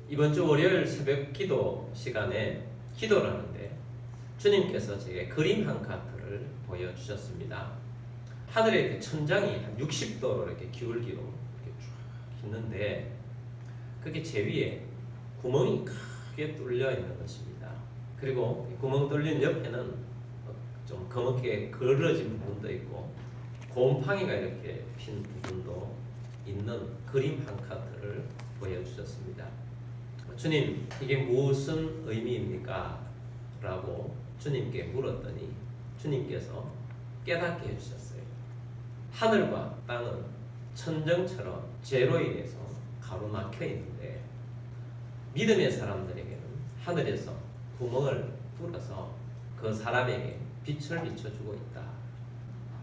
이번 주 월요일 새벽 기도 시간에 기도를 하는데 주님께서 제게 그림 한 카트를 보여주셨습니다. 하늘에 이렇게 천장이 한 60도로 이렇게 기울기로 이렇게 쭉 있는데 그게 제 위에 구멍이 크게 뚫려 있는 것입니다. 그리고 구멍 뚫린 옆에는 좀 검게 걸어진 부분도 있고 곰팡이가 이렇게 핀 부분도 있는 그림 한 카트를 보여주셨습니다. 주님, 이게 무슨 의미입니까? 라고 주님께 물었더니 주님께서 깨닫게 해주셨어요. 하늘과 땅은 천정처럼 죄로 인해서 가로막혀 있는데 믿음의 사람들에게는 하늘에서 구멍을 뚫어서 그 사람에게 빛을 비춰주고 있다.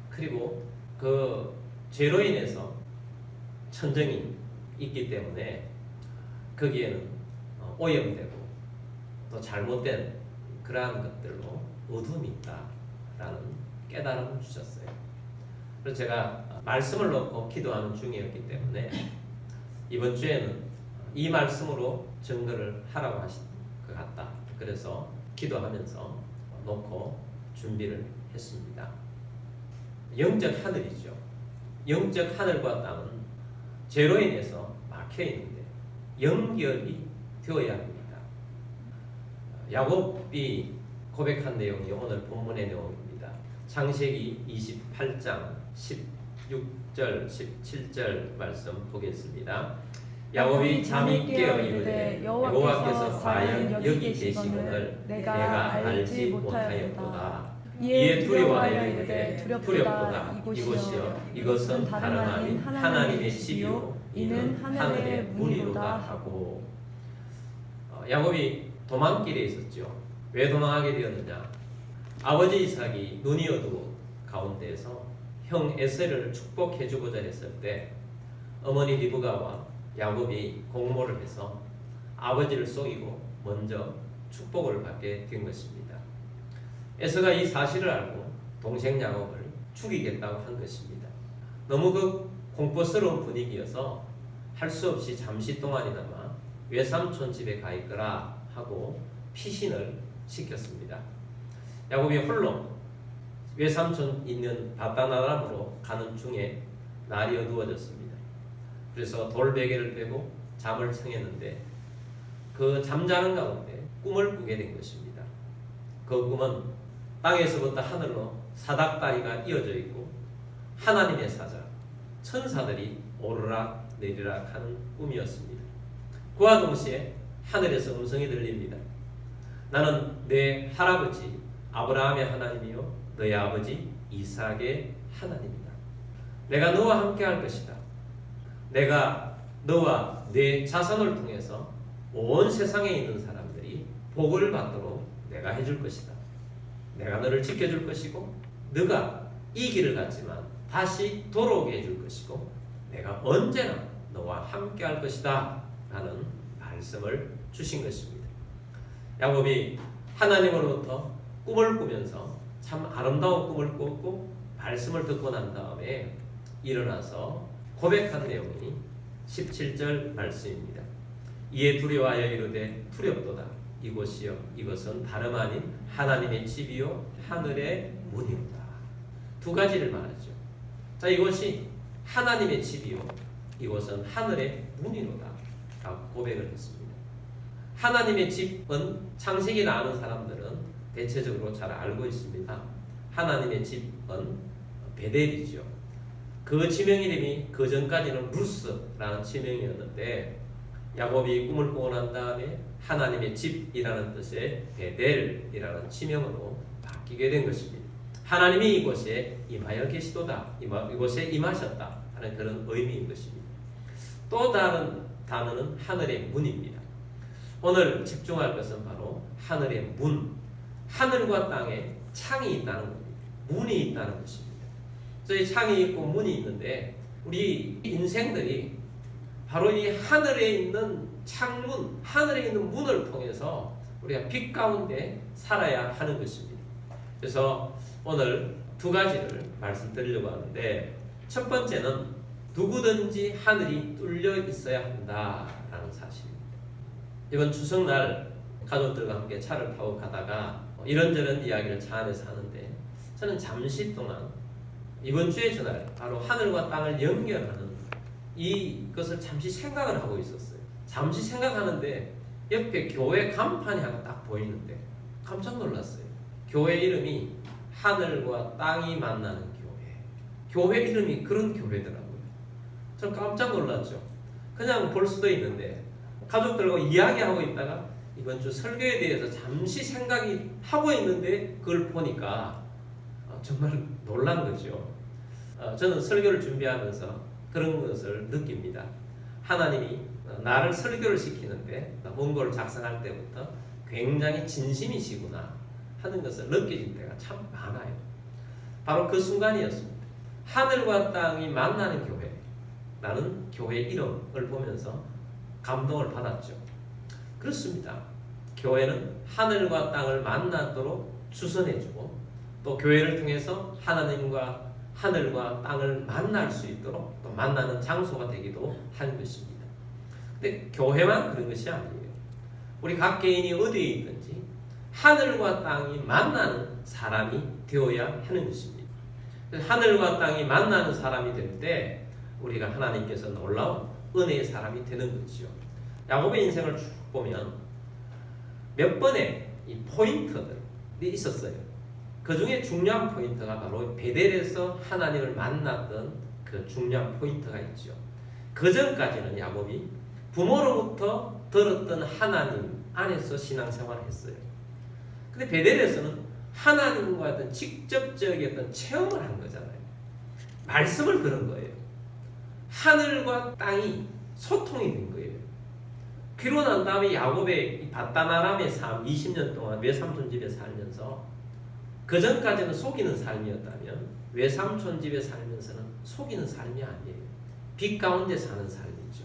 그리고 그 죄로 인해서 천정이 있기 때문에 거기에는 오염되고 또 잘못된 그러한 것들로 어둠이 있다라는 깨달음을 주셨어요. 그래서 제가 말씀을 놓고 기도하는 중이었기 때문에 이번 주에는 이 말씀으로 증거를 하라고 하신 것 같다. 그래서 기도하면서 놓고 준비를 했습니다. 영적 하늘이죠. 영적 하늘과 땅은 죄로 인해서 막혀 있는데 연결이 되어야 합니다. 야곱이 고백한 내용이 오늘 본문의 내용입니다. 창세기 28장 16절 17절 말씀 보겠습니다. 야곱이 잠이 깨어 이르되 여호와께서 과연 여기 계시거늘 내가 알지 못하였도다. 이에 두려워하여 이르되 두렵도다. 이곳이여 이것은 다름 아닌 하나님의 집이요 이는 하늘의 문이로다 하고. 야곱이 도망길에 있었죠. 왜 도망하게 되었느냐? 아버지 이삭이 눈이 어두운 가운데에서 형 에셀을 축복해주고자 했을 때 어머니 리브가와 야곱이 공모를 해서 아버지를 속이고 먼저 축복을 받게 된 것입니다. 에서가 이 사실을 알고 동생 야곱을 죽이겠다고 한 것입니다. 너무 그 공포스러운 분위기여서 할 수 없이 잠시 동안이나마 외삼촌 집에 가 있거라 하고 피신을 시켰습니다. 야곱이 홀로 외삼촌 있는 바다나람으로 가는 중에 날이 어두워졌습니다. 그래서 돌베개를 빼고 잠을 청했는데 그 잠자는 가운데 꿈을 꾸게 된 것입니다. 그 꿈은 땅에서부터 하늘로 사닥다리가 이어져 있고 하나님의 사자, 천사들이 오르락 내리락 하는 꿈이었습니다. 그와 동시에 하늘에서 음성이 들립니다. 나는 내 할아버지 아브라함의 하나님이요 너의 아버지 이삭의 하나님이다. 내가 너와 함께 할 것이다. 내가 너와 내 자손을 통해서 온 세상에 있는 사람들이 복을 받도록 내가 해줄 것이다. 내가 너를 지켜줄 것이고 너가 이 길을 갔지만 다시 돌아오게 해줄 것이고 내가 언제나 너와 함께 할 것이다 라는 말씀을 주신 것입니다. 야곱이 하나님으로부터 꿈을 꾸면서 참 아름다운 꿈을 꿨고 말씀을 듣고 난 다음에 일어나서 고백한 내용이 17절 말씀입니다. 이에 두려워하여 이르되 두렵도다. 이곳이요 이것은 다름 아닌 하나님의 집이요 하늘의 문이로다. 두 가지를 말하죠. 자, 이곳이 하나님의 집이요 이곳은 하늘의 문이로다 라고 고백을 했습니다. 하나님의 집은 창세기를 아는 사람들은 대체적으로 잘 알고 있습니다. 하나님의 집은 베델이죠. 그 지명 이름이 그 전까지는 루스라는 지명이었는데 야곱이 꿈을 꾸고 난 다음에 하나님의 집이라는 뜻의 베델이라는 지명으로 바뀌게 된 것입니다. 하나님이 이곳에 임하여 계시도다. 이곳에 임하셨다 하는 그런 의미인 것입니다. 또 다른 단어는 하늘의 문입니다. 오늘 집중할 것은 바로 하늘의 문, 하늘과 땅에 창이 있다는 겁니다. 문이 있다는 것입니다. 저희 창이 있고 문이 있는데 우리 인생들이 바로 이 하늘에 있는 창문, 하늘에 있는 문을 통해서 우리가 빛 가운데 살아야 하는 것입니다. 그래서 오늘 두 가지를 말씀드리려고 하는데 첫 번째는 누구든지 하늘이 뚫려 있어야 한다라는 사실입니다. 이번 추석날 가족들과 함께 차를 타고 가다가 이런저런 이야기를 차 안에서 하는데 저는 잠시 동안 이번 주의 전날 바로 하늘과 땅을 연결하는 이것을 잠시 생각을 하고 있었어요. 잠시 생각하는데 옆에 교회 간판이 하나 딱 보이는데 깜짝 놀랐어요. 교회 이름이 하늘과 땅이 만나는 교회. 교회 이름이 그런 교회더라고요. 전 깜짝 놀랐죠. 그냥 볼 수도 있는데 가족들과 이야기하고 있다가 이번 주 설교에 대해서 잠시 생각이 하고 있는데 그걸 보니까 정말 놀란 거죠. 저는 설교를 준비하면서 그런 것을 느낍니다. 하나님이 나를 설교를 시키는데 원고를 작성할 때부터 굉장히 진심이시구나 하는 것을 느껴질 때가 참 많아요. 바로 그 순간이었습니다. 하늘과 땅이 만나는 교회, 라는 교회 이름을 보면서 감동을 받았죠. 그렇습니다. 교회는 하늘과 땅을 만나도록 주선해주고 또 교회를 통해서 하나님과 하늘과 땅을 만날 수 있도록 또 만나는 장소가 되기도 하는 것입니다. 근데 교회만 그런 것이 아니에요. 우리 각 개인이 어디에 있든지 하늘과 땅이 만나는 사람이 되어야 하는 것입니다. 하늘과 땅이 만나는 사람이 될 때 우리가 하나님께서 놀라운 은혜의 사람이 되는 것이죠. 야곱의 인생을 쭉 보면 몇 번의 이 포인트들이 있었어요. 그 중에 중요한 포인트가 바로 베델에서 하나님을 만났던 그 중요한 포인트가 있죠. 그 전까지는 야곱이 부모로부터 들었던 하나님 안에서 신앙생활을 했어요. 근데 베델에서는 하나님과 어떤 직접적인 어떤 체험을 한 거잖아요. 말씀을 들은 거예요. 하늘과 땅이 소통이 된 거예요. 그러고 난 다음에 야곱의 바다나람의 삶 20년 동안 외삼촌 집에 살면서 그 전까지는 속이는 삶이었다면 외삼촌 집에 살면서는 속이는 삶이 아니에요. 빛 가운데 사는 삶이죠.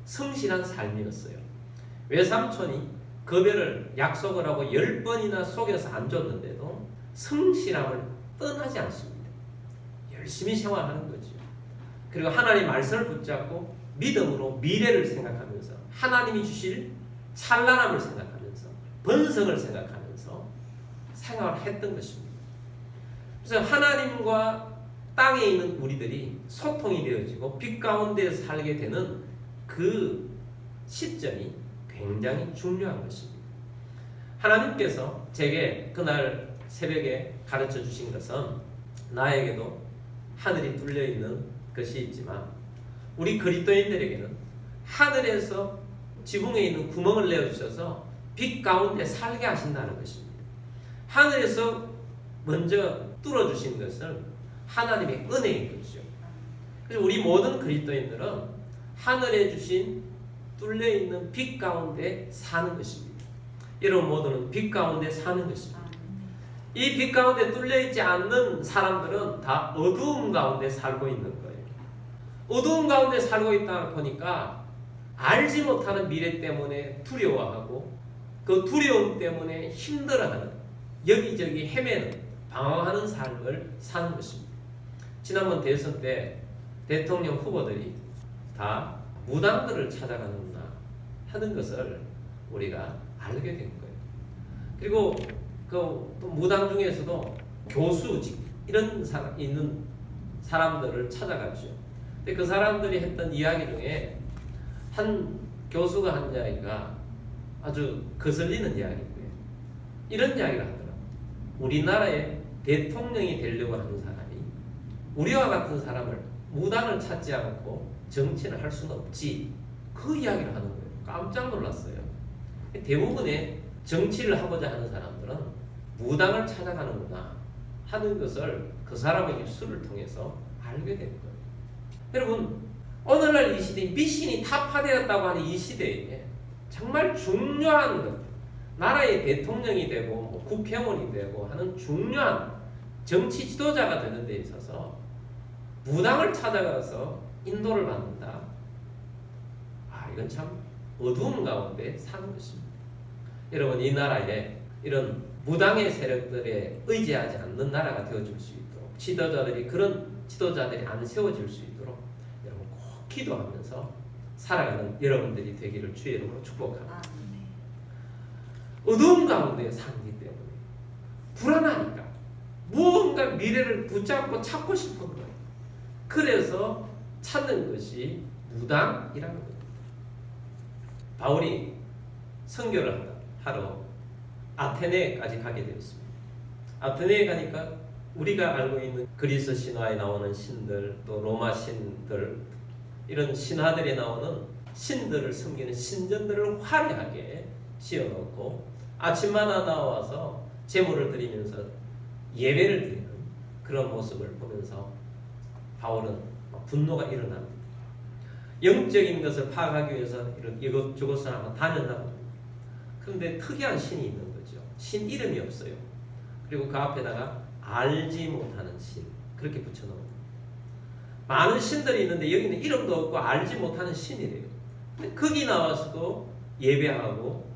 성실한 삶이었어요. 외삼촌이 급여를 약속을 하고 10번이나 속여서 안 줬는데도 성실함을 떠나지 않습니다. 열심히 생활하는 거죠. 그리고 하나님 말씀을 붙잡고 믿음으로 미래를 생각하면서 하나님이 주실 찬란함을 생각하면서 번성을 생각하면서 생활을 했던 것입니다. 그래서 하나님과 땅에 있는 우리들이 소통이 되어지고 빛 가운데 살게 되는 그 시점이 굉장히 중요한 것입니다. 하나님께서 제게 그날 새벽에 가르쳐 주신 것은 나에게도 하늘이 뚫려 있는 것이 있지만 우리 그리스도인들에게는 하늘에서 지붕에 있는 구멍을 내어주셔서 빛 가운데 살게 하신다는 것입니다. 하늘에서 먼저 뚫어주신 것은 하나님의 은혜인 것이죠. 그래서 우리 모든 그리스도인들은 하늘에 주신 뚫려있는 빛 가운데 사는 것입니다. 여러분 모두는 빛 가운데 사는 것입니다. 이 빛 가운데 뚫려있지 않는 사람들은 다 어두움 가운데 살고 있는 거예요. 어두움 가운데 살고 있다 보니까 알지 못하는 미래 때문에 두려워하고 그 두려움 때문에 힘들어하는 여기저기 헤매는 방황하는 삶을 사는 것입니다. 지난번 대선 때 대통령 후보들이 다 무당들을 찾아가는구나 하는 것을 우리가 알게 된 거예요. 그리고 그 또 무당 중에서도 교수직 이런 사람 있는 사람들을 찾아갔죠. 근데 그 사람들이 했던 이야기 중에 한 교수가 한 이야기가 아주 거슬리는 이야기인데 이런 이야기를 하더라고요. 우리나라의 대통령이 되려고 하는 사람이 우리와 같은 사람을 무당을 찾지 않고 정치를 할 수는 없지. 그 이야기를 하는 거예요. 깜짝 놀랐어요. 대부분의 정치를 하고자 하는 사람들은 무당을 찾아가는구나 하는 것을 그 사람의 입술을 통해서 알게 된 거예요. 여러분 오늘날 이 시대에 미신이 타파되었다고 하는 이 시대에 정말 중요한 것, 나라의 대통령이 되고 뭐 국회의원이 되고 하는 중요한 정치 지도자가 되는 데 있어서 무당을 찾아가서 인도를 받는다. 이건 참 어두움 가운데 사는 것입니다. 여러분 이 나라에 이런 무당의 세력들에 의지하지 않는 나라가 되어줄 수 있도록 지도자들이 그런 지도자들이 안 세워질 수 있도록 여러분 꼭 기도하면서 살아가는 여러분들이 되기를 주의 이름으로 축복합니다. 어두운 가운데 살기 때문에 불안하니까 무언가 미래를 붙잡고 찾고 싶은 거예요. 그래서 찾는 것이 무당이라는 겁니다. 바울이 선교를 하러 아테네까지 가게 되었습니다. 아테네에 가니까 우리가 알고 있는 그리스 신화에 나오는 신들, 또 로마 신들, 이런 신화들에 나오는 신들을 섬기는 신전들을 화려하게 지어놓고 아침마다 나와서 제물을 드리면서 예배를 드리는 그런 모습을 보면서 바울은 분노가 일어납니다. 영적인 것을 파악하기 위해서 이것저것을 한번 다녔나 봅니다. 그런데 특이한 신이 있는 거죠. 신 이름이 없어요. 그리고 그 앞에다가 알지 못하는 신, 그렇게 붙여놓은 많은 신들이 있는데 여기는 이름도 없고 알지 못하는 신이래요. 근데 거기 나와서도 예배하고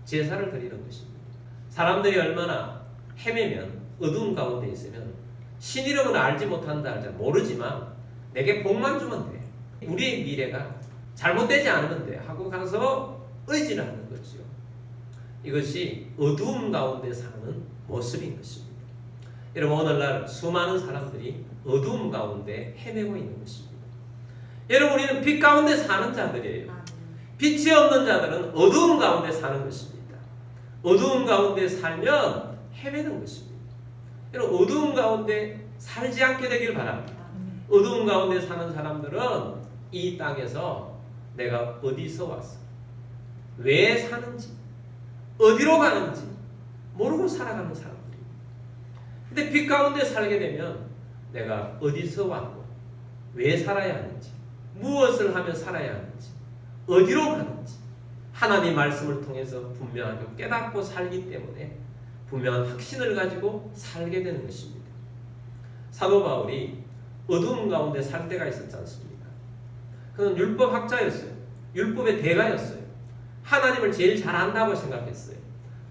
제사를 드리는 것입니다. 사람들이 얼마나 헤매면, 어두운 가운데 있으면 신 이름은 알지 못한다, 잘 모르지만 내게 복만 주면 돼, 우리의 미래가 잘못되지 않으면 돼 하고 가서 의지를 하는 거죠. 이것이 어두움 가운데 사는 모습인 것입니다. 여러분, 오늘날 수많은 사람들이 어두움 가운데 헤매고 있는 것입니다. 여러분, 우리는 빛 가운데 사는 자들이에요. 빛이 없는 자들은 어두움 가운데 사는 것입니다. 어두움 가운데 살면 헤매는 것입니다. 여러분, 어두움 가운데 살지 않게 되길 바랍니다. 어두움 가운데 사는 사람들은 이 땅에서 내가 어디서 왔어, 왜 사는지, 어디로 가는지 모르고 살아가는 사람들입니다. 근데 빛 가운데 살게 되면 내가 어디서 왔고 왜 살아야 하는지, 무엇을 하며 살아야 하는지, 어디로 가는지 하나님 말씀을 통해서 분명하게 깨닫고 살기 때문에 분명한 확신을 가지고 살게 되는 것입니다. 사도 바울이 어두움 가운데 살 때가 있었지 않습니까? 그는 율법학자였어요. 율법의 대가였어요. 하나님을 제일 잘 안다고 생각했어요.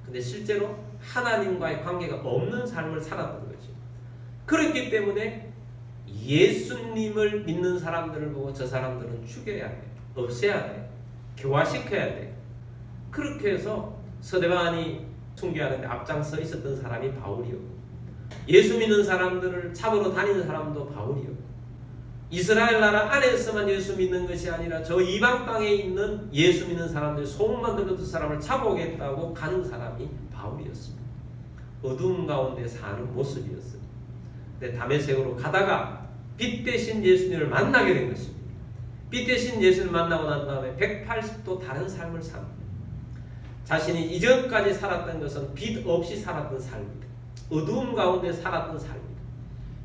근데 실제로 하나님과의 관계가 없는 삶을 살았던 거죠. 그렇기 때문에 예수님을 믿는 사람들을 보고 저 사람들은 죽여야 돼, 없애야 돼, 교화시켜야 돼. 그렇게 해서 서대반이 순교하는데 앞장서 있었던 사람이 바울이었고, 예수 믿는 사람들을 잡으러 다니는 사람도 바울이었고, 이스라엘 나라 안에서만 예수 믿는 것이 아니라 저 이방 땅에 있는 예수 믿는 사람들, 소문만 들어도 사람을 잡아오겠다고 가는 사람이 바울이었습니다. 어두움 가운데 사는 모습이었어요. 근데 다메섹으로 가다가 빛 대신 예수님을 만나게 된 것입니다. 빛 대신 예수님을 만나고 난 다음에 180도 다른 삶을 삽니다. 자신이 이전까지 살았던 것은 빛 없이 살았던 삶입니다. 어두움 가운데 살았던 삶입니다.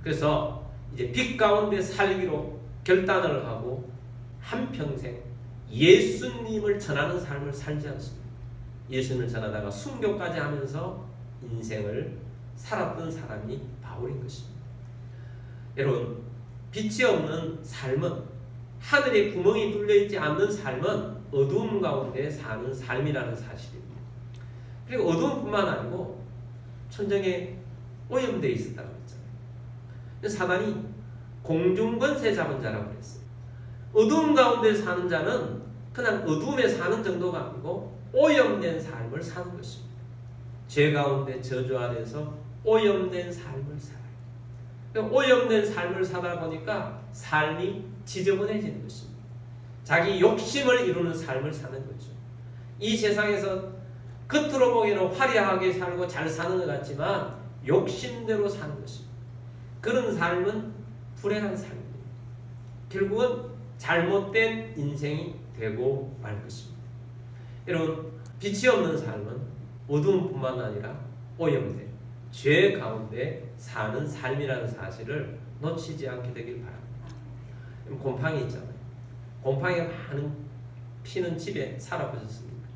그래서 이제 빛 가운데 살기로 결단을 하고 한평생 예수님을 전하는 삶을 살지 않습니다. 예수님을 전하다가 순교까지 하면서 인생을 살았던 사람이 바울인 것입니다. 여러분, 빛이 없는 삶은, 하늘에 구멍이 뚫려있지 않는 삶은 어두움 가운데 사는 삶이라는 사실입니다. 그리고 어두움뿐만 아니고 천정에 오염되어 있었다고 했잖아요. 사단이 공중권세 잡은 자라고 그랬어요. 어두움 가운데 사는 자는 그냥 어두움에 사는 정도가 아니고 오염된 삶을 사는 것입니다. 죄 가운데 저주 아래서 오염된 삶을 살아요. 오염된 삶을 살다 보니까 삶이 지저분해지는 것입니다. 자기 욕심을 이루는 삶을 사는 거죠. 이 세상에서 겉으로 보기에는 화려하게 살고 잘 사는 것 같지만 욕심대로 사는 것입니다. 그런 삶은 불행한 삶입니다. 결국은 잘못된 인생이 되고 말 것입니다. 여러분, 빛이 없는 삶은 어두움뿐만 아니라 오염된 죄 가운데 사는 삶이라는 사실을 놓치지 않게 되길 바랍니다. 곰팡이 있잖아요. 곰팡이가 많은 피는 집에 살아보셨습니까?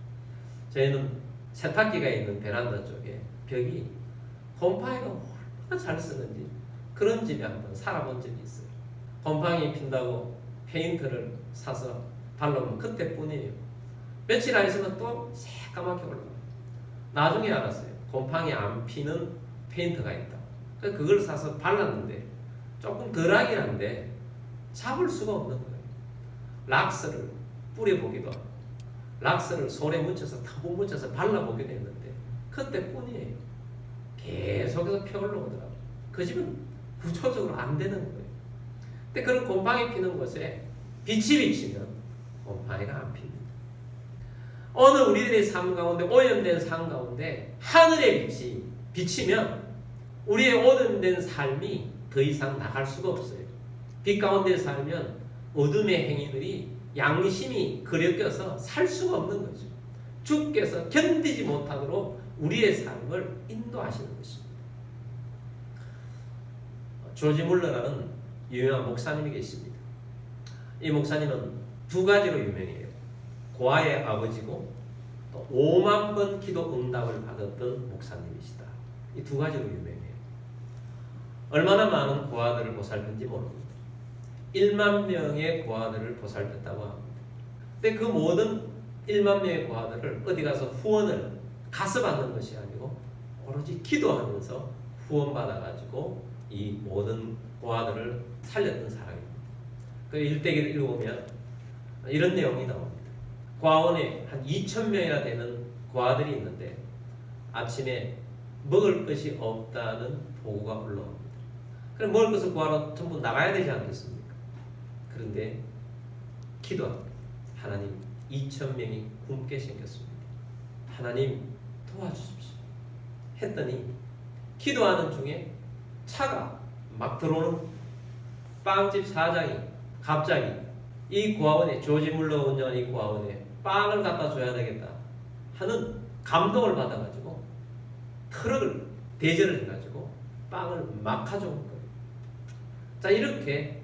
저희는 세탁기가 있는 베란다 쪽에 벽이 곰팡이가 얼마나 잘 쓰는지 그런 집에 한번 살아본 적이 있어요. 곰팡이 핀다고 페인트를 사서 발라보면 그때뿐이에요. 며칠 안 있으면 또 새까맣게 올라가요. 나중에 알았어요. 곰팡이 안 피는 페인트가 있다. 그래서 그걸 사서 발랐는데 조금 덜하긴 한데 잡을 수가 없는 거예요. 락스를 뿌려보기도 하고 락스를 손에 묻혀서 텀뿍 묻혀서 발라보게 됐는데 그때뿐이에요. 계속해서 피 올라오더라고요. 그 집은 구조적으로 안 되는 거예요. 근데 그런 곰팡이 피는 곳에 빛이 비치면 곰팡이가 안 핍니다. 오늘 우리들의 삶 가운데 오염된 삶 가운데 하늘의 빛이 비치면 우리의 오염된 삶이 더 이상 나갈 수가 없어요. 빛 가운데 살면 어둠의 행위들이 양심이 그려껴서 살 수가 없는 거죠. 주께서 견디지 못하도록 우리의 삶을 인도하시는 것입니다. 조지 물러라는 유명한 목사님이 계십니다. 이 목사님은 두 가지로 유명해요. 고아의 아버지고 또 5만 번 기도 응답을 받았던 목사님이시다. 이 두 가지로 유명해요. 얼마나 많은 고아들을 보살핀지 모릅니다. 1만 명의 고아들을 보살폈다고 합니다. 근데 그 모든 1만 명의 고아들을 어디 가서 후원을 가서 받는 것이 아니고 오로지 기도하면서 후원받아가지고 이 모든 고아들을 살렸던 사람입니다. 그 일대기를 읽어보면 이런 내용이 나옵니다. 고아원에 한 2,000명이나 되는 고아들이 있는데 아침에 먹을 것이 없다는 보고가 올라옵니다. 그럼 먹을 것을 구하러 전부 나가야 되지 않겠습니까? 그런데 기도합니다. 하나님, 2,000명이 굶게 생겼습니다. 하나님 도와주십시오. 했더니 기도하는 중에 차가 막 들어오는 빵집 사장이 갑자기 이 고아원에 조지 물러 운영하는 이 고아원에 빵을 갖다 줘야 되겠다 하는 감동을 받아가지고 트럭을 대절을 해가지고 빵을 막 가져온 거예요. 자, 이렇게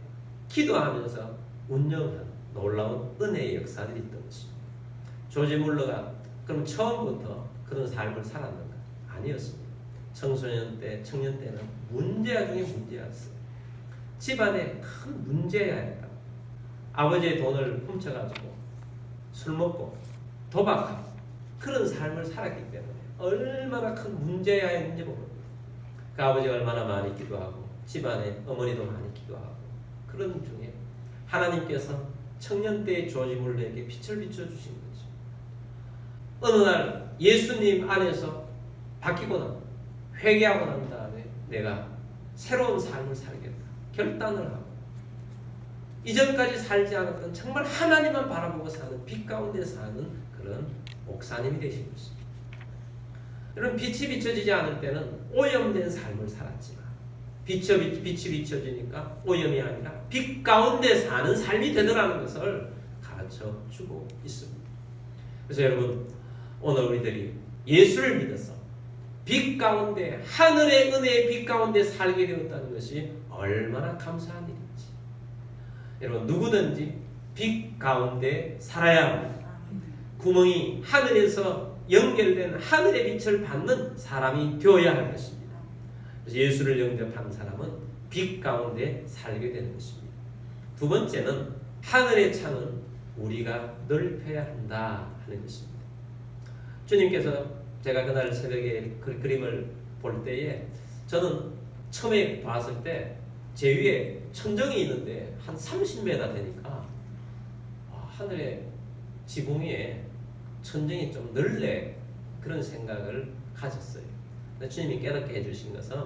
기도하면서 운영한 놀라운 은혜의 역사들이 있던 것입니다. 조지 물러가 그럼 처음부터 그런 삶을 살았는가? 아니었습니다. 청소년 때, 청년 때는 문제야 중에 문제였어요. 집안에 큰 문제야였다. 아버지의 돈을 훔쳐가지고 술 먹고 도박하고 그런 삶을 살았기 때문에 얼마나 큰 문제야였는지 모릅니다. 그 아버지가 얼마나 많이 기도하고 집안에 어머니도 많이 기도하고 그런 중에 하나님께서 청년 때의 조지 물러에게 빛을 비춰주신 거죠. 어느 날 예수님 안에서 바뀌고 나면 회개하고 난 다음에 내가 새로운 삶을 살겠다 결단을 하고 이전까지 살지 않았던 정말 하나님만 바라보고 사는 빛 가운데 사는 그런 목사님이 되신 것입니다. 여러분, 빛이 비춰지지 않을 때는 오염된 삶을 살았지만 빛이 비춰지니까 오염이 아니라 빛 가운데 사는 삶이 되더라는 것을 가르쳐 주고 있습니다. 그래서 여러분, 오늘 우리들이 예수를 믿어서 빛 가운데 하늘의 은혜의 빛 가운데 살게 되었다는 것이 얼마나 감사한 일인지. 여러분, 누구든지 빛 가운데 살아야 합니다. 구멍이 하늘에서 연결된 하늘의 빛을 받는 사람이 되어야 할 것입니다. 그래서 예수를 영접한 사람은 빛 가운데 살게 되는 것입니다. 두 번째는 하늘의 창은 우리가 넓혀야 한다 하는 것입니다. 주님께서 제가 그날 새벽에 그 그림을 볼 때에 저는 처음에 봤을 때 제 위에 천정이 있는데 한 30m 되니까 하늘의 지붕 위에 천정이 좀 넓네 그런 생각을 가졌어요. 주님이 깨닫게 해주신 것은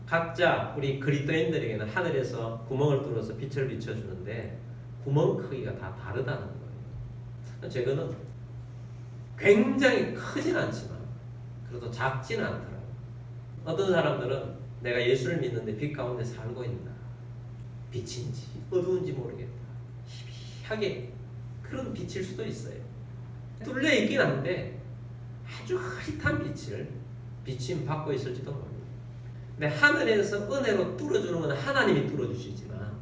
각자 우리 그리스도인들에게는 하늘에서 구멍을 뚫어서 빛을 비춰주는데 구멍 크기가 다 다르다는 거예요. 제거는 굉장히 크진 않지만 그래도 작지는 않더라고요. 어떤 사람들은 내가 예수를 믿는데 빛 가운데 살고 있나, 빛인지 어두운지 모르겠다, 희비하게 그런 빛일 수도 있어요. 뚫려 있긴 한데 아주 흐릿한 빛을 비침 받고 있을지도 모릅니다. 근데 하늘에서 은혜로 뚫어주는 건 하나님이 뚫어주시지만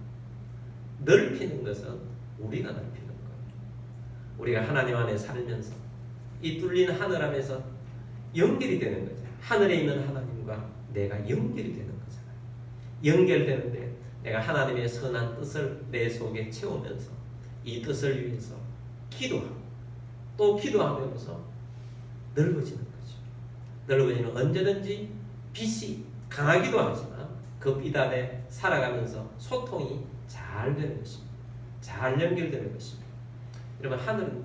넓히는 것은 우리가 넓히는 거예요. 우리가 하나님 안에 살면서 이 뚫린 하늘 안에서 연결이 되는 거죠. 하늘에 있는 하나님과 내가 연결이 되는 거잖아요. 연결되는데 내가 하나님의 선한 뜻을 내 속에 채우면서 이 뜻을 위해서 기도하고 또 기도하면서 넓어지는 거죠. 넓어지는 언제든지 빛이 강하기도 하지만 그 빛 안에 살아가면서 소통이 잘 되는 것입니다. 잘 연결되는 것입니다. 여러분, 하늘은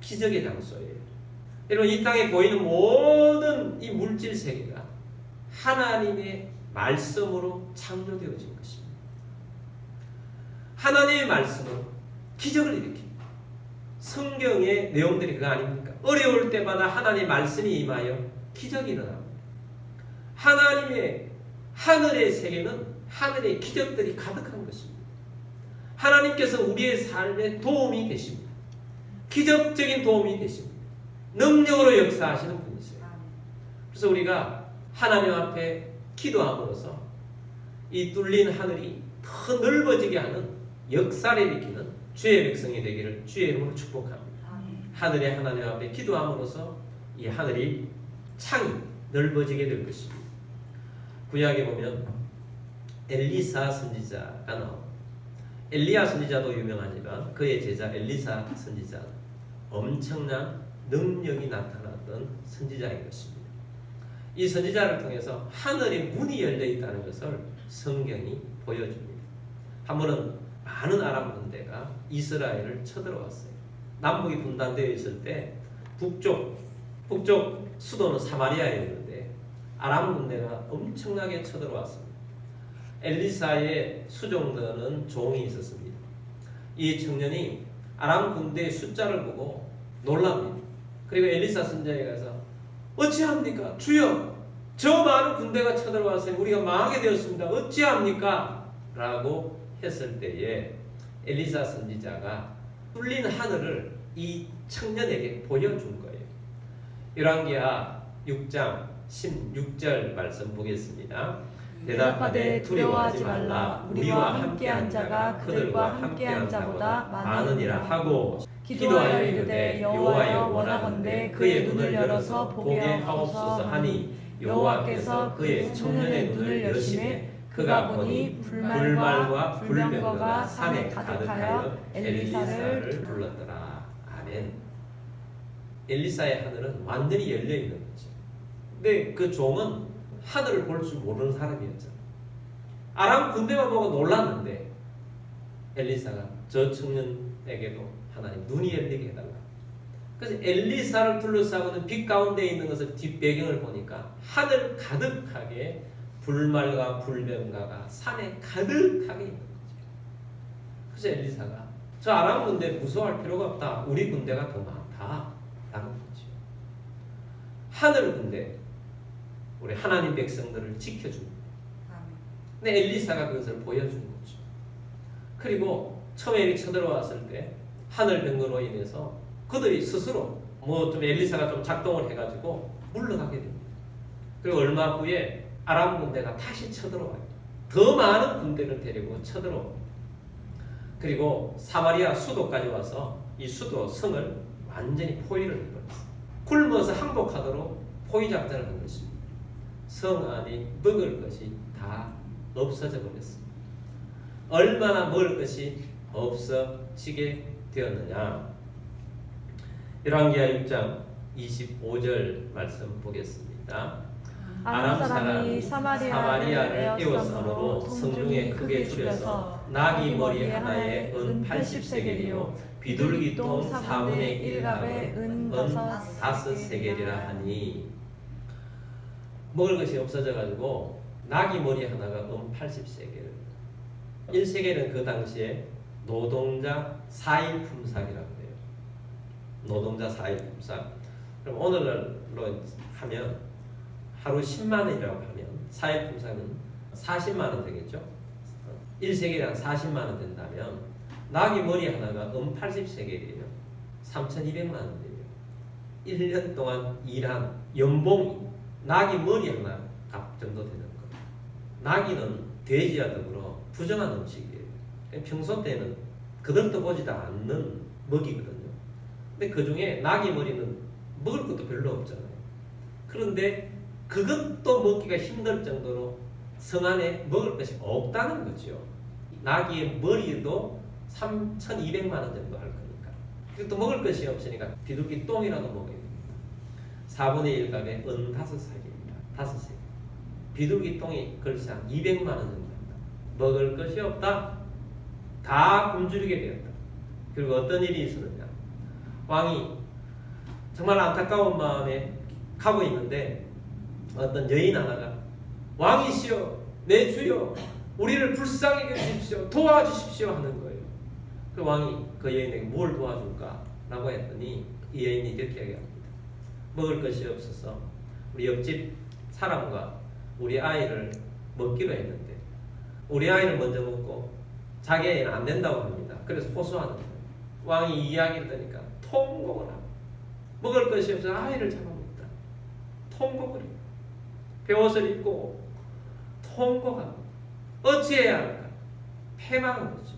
기적의 장소예요. 여러분, 이 땅에 보이는 모든 이 물질 세계가 하나님의 말씀으로 창조되어진 것입니다. 하나님의 말씀은 기적을 일으킵니다. 성경의 내용들이 그거 아닙니까? 어려울 때마다 하나님의 말씀이 임하여 기적이 일어납니다. 하나님의 하늘의 세계는 하늘의 기적들이 가득한 것입니다. 하나님께서 우리의 삶에 도움이 되십니다. 기적적인 도움이 되십니다. 능력으로 역사하시는 분이세요. 그래서 우리가 하나님 앞에 기도함으로써 이 뚫린 하늘이 더 넓어지게 하는 역사를 일으키는 주의 백성이 되기를 주의 이름으로 축복합니다. 하늘의 하나님 앞에 기도함으로써 이 하늘이 창이 넓어지게 될 것입니다. 구약에 보면 엘리사 선지자가 나옵니다. 엘리야 선지자도 유명하지만 그의 제자 엘리사 선지자는 엄청난 능력이 나타났던 선지자인 것입니다. 이 선지자를 통해서 하늘의 문이 열려 있다는 것을 성경이 보여줍니다. 한 번은 많은 아람 군대가 이스라엘을 쳐들어왔어요. 남북이 분단되어 있을 때 북쪽 수도는 사마리아였는데 아람 군대가 엄청나게 쳐들어왔습니다. 엘리사의 수종들은 종이 있었습니다. 이 청년이 아람 군대의 숫자를 보고 놀랍니다. 그리고 엘리사 선지자에 가서 어찌합니까? 주여, 저 많은 군대가 쳐들어와서 우리가 망하게 되었습니다. 어찌합니까? 라고 했을 때에 엘리사 선지자가 뚫린 하늘을 이 청년에게 보여준 거예요. 열왕기하 6장 16절 말씀 보겠습니다. 대답하되 두려워하지 말라. 우리와 함께한 자가 그들과 함께한 자보다 많으니라 하고 기도하여 이르되 여호와여 원하건대 그의 눈을 열어서 보게 하옵소서 하니 여호와께서 그의 청년의 눈을 여시매 그가 보니 불말과 불병거가 산에 가득하여 엘리사를 불렀더라. 아멘. 엘리사의 하늘은 완전히 열려 있는 거죠. 근데 그 종은 하늘을 볼 줄 모르는 사람이었잖아요. 아람 군대만 보고 놀랐는데 엘리사가 저 청년에게도 하나님 눈이 열리게 해달라. 그래서 엘리사를 둘러싸고는 빛 가운데 있는 것을 뒷배경을 보니까 하늘 가득하게 불말과 불병가가 산에 가득하게 있는 거죠. 그래서 엘리사가 저 아람 군대 무서워할 필요가 없다. 우리 군대가 더 많다. 라는 거죠. 하늘 군대, 우리 하나님 백성들을 지켜줍니다. 근데 엘리사가 그것을 보여준 거죠. 그리고 처음에 쳐들어왔을 때 하늘 병거로 인해서 그들이 스스로 좀 엘리사가 좀 작동을 해가지고 물러가게 됩니다. 그리고 얼마 후에 아람 군대가 다시 쳐들어와요. 더 많은 군대를 데리고 쳐들어옵니다. 그리고 사마리아 수도까지 와서 이 수도 성을 완전히 포위를 해버렸어요. 굶어서 항복하도록 포위 작전을 한 것입니다. 성 안에 먹을 것이 다 없어져 버렸습니다. 얼마나 먹을 것이 없어지게 되었느냐. 열왕기하 6장 25절 말씀 보겠습니다. 아람 사람이 사마리아를 에워싸므로 성중에 크게 줄여서 나귀 머리 하나에 은 80세겔이요 비둘기똥 4분의 1갑에 은 5세겔이라 하니. 먹을 것이 없어져가지고 나귀 머리 하나가 은 80세겔. 1세겔은 그 당시에 노동자 4일 품삯이라고 해요. 노동자 4일 품삯. 그럼 오늘날로 하면 하루 10만 원이라고 하면 4일 품삯은 40만 원 되겠죠. 1세겔이랑 40만 원 된다면 나귀 머리 하나가 80세겔이에요. 3,200만 원 돼요. 1년 동안 일한 연봉이 나귀 머리 하나 값 정도 되는 거예요. 나귀는 돼지와 더불어 부정한 음식이에요. 평소 때는 그들도 보지도 않는 먹이거든요. 근데 그 중에 나귀 머리는 먹을 것도 별로 없잖아요. 그런데 그것도 먹기가 힘들 정도로 성 안에 먹을 것이 없다는 거죠. 나귀의 머리도 3,200만 원 정도 할 거니까. 또 먹을 것이 없으니까 비둘기 똥이라도 먹어야 됩니다. 4분의 1값에 은 5세겔입니다. 5세겔. 비둘기 똥이 글쎄 한 200만 원 정도 한다. 먹을 것이 없다. 다 굶주리게 되었다. 그리고 어떤 일이 있었느냐. 왕이 정말 안타까운 마음에 가고 있는데 어떤 여인 하나가 왕이시여 내 주여 우리를 불쌍히 여기십시오 도와주십시오 하는 거예요. 그 왕이 그 여인에게 뭘 도와줄까 라고 했더니 이 여인이 이렇게 얘기합니다. 먹을 것이 없어서 우리 옆집 사람과 우리 아이를 먹기로 했는데 우리 아이를 먼저 먹고 자기 아이는 안 된다고 합니다. 그래서 호소하는 거예요. 왕이 이 이야기를 들으니까 통곡을 하고 먹을 것이 없어서 아이를 잡아먹다 통곡을 해요. 베옷을 입고 통곡하고 어찌해야 할까? 패망한 거죠.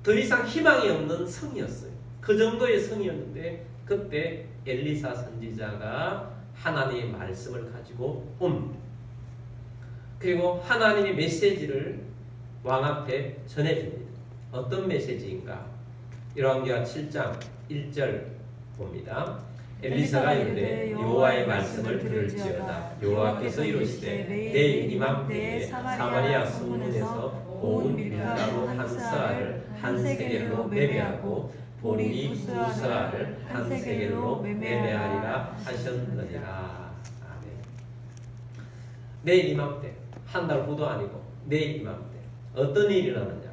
더 이상 희망이 없는 성이었어요. 그 정도의 성이었는데 그때 엘리사 선지자가 하나님의 말씀을 가지고 옵니다. 그리고 하나님의 메시지를 왕 앞에 전해줍니다. 어떤 메시지인가? 열왕기하 7장 1절 봅니다. 엘리사가 이르되 여호와의 말씀을 들을지어다. 여호와께서 이르시되 내일 이맘때에 사마리아 성문에서 온 밀가루 한 스아를 한 세겔로 매매하고 보리 두 스아를 한 세겔로 매매하리라 하셨느니라. 아멘. 내일 이맘때 한 달 후도 아니고 내일 이맘때 어떤 일이 일어나느냐?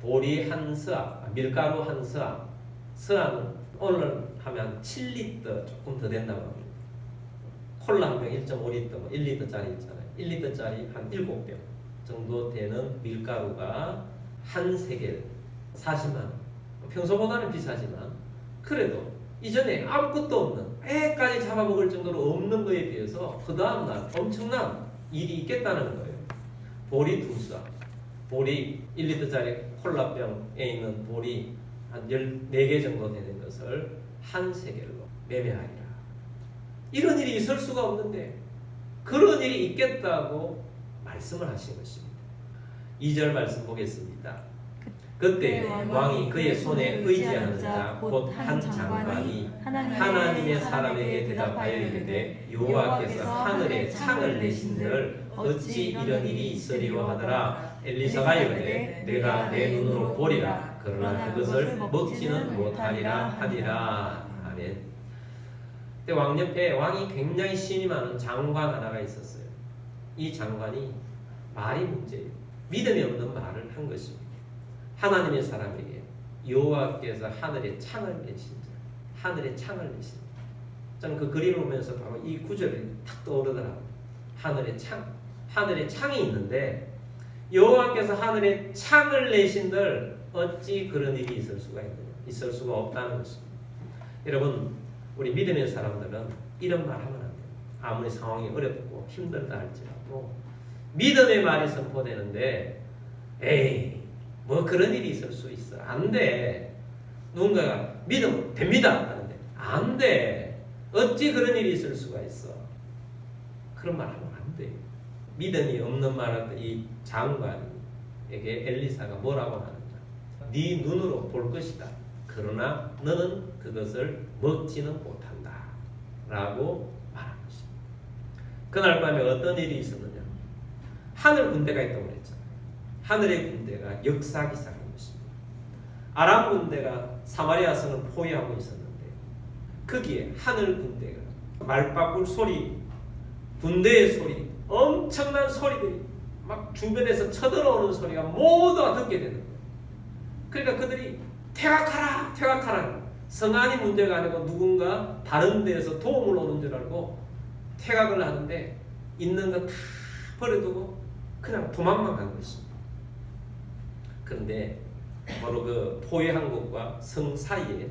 보리 한 스아, 밀가루 한 스아, 스아는 오늘 하면 7리터 조금 더 된다고 합니다. 콜라 한 병 1.5리터, 뭐 1리터짜리 있잖아요. 1리터짜리 한 7병 정도 되는 밀가루가 한 세겔 40만 원. 평소보다는 비싸지만 그래도 이전에 아무것도 없는 애까지 잡아먹을 정도로 없는 거에 비해서 그 다음날 엄청난 일이 있겠다는 거예요. 보리 두 사, 보리 1리터짜리 콜라병에 있는 보리 한 14개 정도 되는 것을 한 세겔로 매매하리라. 이런 일이 있을 수가 없는데 그런 일이 있겠다고 말씀을 하신 것입니다. 2절 말씀 보겠습니다. 그때 왕이 그의 손에 의지하는 자 곧 한 장관이 하나님의 사람에게 대답하여 이르되 여호와께서 하늘에 창을 내신들 어찌 이런 일이 있으리요 하더라. 엘리사가 이르되 내가 내 눈으로 보리라. 그러나 그것을 먹지는 못하리라 하니라. 아멘. 그때 왕 옆에 왕이 굉장히 신이 많은 장관 하나가 있었어요. 이 장관이 말이 문제예요. 믿음이 없는 말을 한 것입니다. 하나님의 사람에게 여호와께서 하늘에 창을 내신 자, 하늘에 창을 내신 자. 저는 그 그림을 보면서 바로 이 구절이 탁 떠오르더라고요. 하늘에 창, 하늘에 창이 있는데 여호와께서 하늘에 창을 내신들 어찌 그런 일이 있을 수가 있느냐? 있을 수가 없다는 것입니다. 여러분, 우리 믿음의 사람들은 이런 말 하면 안 돼요. 아무리 상황이 어렵고 힘들다 할지라도 믿음의 말이 선포되는데 에이 뭐 그런 일이 있을 수 있어. 안 돼. 누군가가 믿으면 됩니다 하는데 안 돼. 어찌 그런 일이 있을 수가 있어. 그런 말 하면 안 돼요. 믿음이 없는 말을 이 장관에게 엘리사가 뭐라고 하는가? 네 눈으로 볼 것이다. 그러나 너는 그것을 먹지는 못한다 라고 말한 것입니다. 그날 밤에 어떤 일이 있었느냐? 하늘 군대가 있다고 그랬잖아요. 하늘의 군대가 역사하기 시작한 것입니다. 아람 군대가 사마리아 성을 포위하고 있었는데 거기에 하늘 군대가 말바꿀 소리, 군대의 소리, 엄청난 소리들이 막 주변에서 쳐들어오는 소리가 모두 다 듣게 되는 거예요. 그러니까 그들이 퇴각하라 퇴각하라. 성안이 문제가 아니고 누군가 다른 데에서 도움을 오는 줄 알고 퇴각을 하는데 있는 거 다 버려두고 그냥 도망만 간 것입니다. 그런데 바로 그 포위한 곳과 성 사이에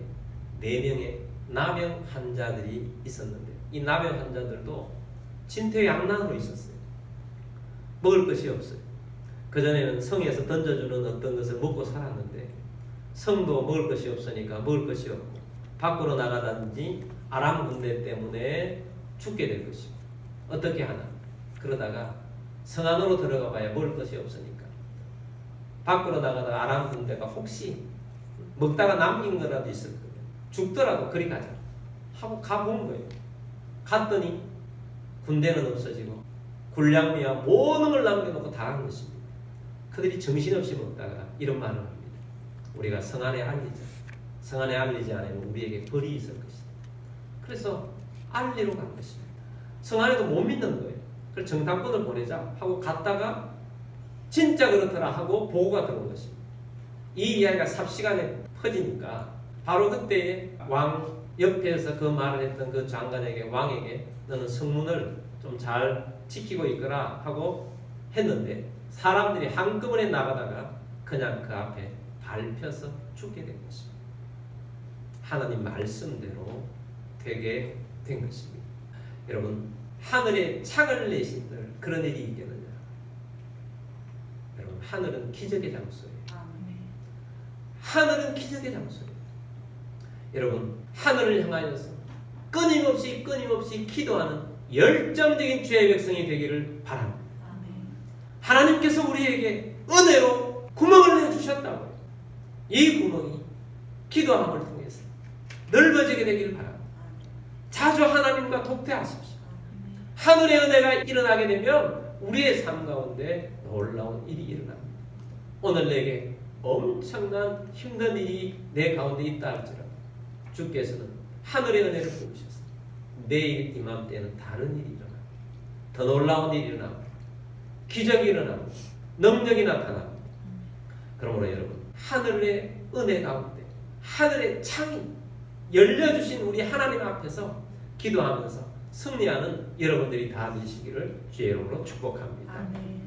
4명의 나병 환자들이 있었는데 이 나병 환자들도 진퇴양난으로 있었어요. 먹을 것이 없어요. 그전에는 성에서 던져주는 어떤 것을 먹고 살았는데 성도 먹을 것이 없으니까 먹을 것이 없고 밖으로 나가든지 아람 군대 때문에 죽게 될 것이고 어떻게 하나? 그러다가 성 안으로 들어가 봐야 먹을 것이 없으니까 밖으로 나가다가 아람 군대가 혹시 먹다가 남긴 거라도 있을 거예요. 죽더라도 그리 가자 하고 가본 거예요. 갔더니 군대는 없어지고 군량미와 모든 걸 남겨놓고 다 간 것입니다. 그들이 정신없이 먹다가 이런 말을 합니다. 우리가 성 안에 알리자. 성 안에 알리지 않으면 우리에게 벌이 있을 것이다. 그래서 알리로 간 것입니다. 성안에도 못 믿는 거예요. 그래서 정탐꾼을 보내자 하고 갔다가 진짜 그렇더라 하고 보고가 들어온 것입니다. 이 이야기가 삽시간에 퍼지니까 바로 그때 왕 옆에서 그 말을 했던 그 장관에게, 왕에게 너는 성문을 좀 잘 지키고 있거라 하고 했는데 사람들이 한꺼번에 나가다가 그냥 그 앞에 밟혀서 죽게 된 것입니다. 하나님 말씀대로 되게 된 것입니다. 여러분, 하늘에 창을 내신들 그런 일이 있겠느냐? 여러분, 하늘은 기적의 장소예요. 하늘은 기적의 장소예요. 여러분, 하늘을 향하여서 끊임없이 기도하는 열정적인 주의 백성이 되기를 바랍니다. 하나님께서 우리에게 은혜로 구멍을 내주셨다고요. 이 구멍이 기도함을 통해서 넓어지게 되기를 바랍니다. 자주 하나님과 독대하십시오. 하늘의 은혜가 일어나게 되면 우리의 삶 가운데 놀라운 일이 일어납니다. 오늘 내게 엄청난 힘든 일이 내 가운데 있다 할지라도 주께서는 하늘의 은혜를 부으셔서 내일 이맘때는 다른 일이 일어납니다. 더 놀라운 일이 일어납니다. 기적이 일어납니다. 능력이 나타납니다. 그러므로 여러분, 하늘의 은혜 가운데 하늘의 창이 열려주신 우리 하나님 앞에서 기도하면서 승리하는 여러분들이 다 되시기를 주의 이름으로 축복합니다. 아멘.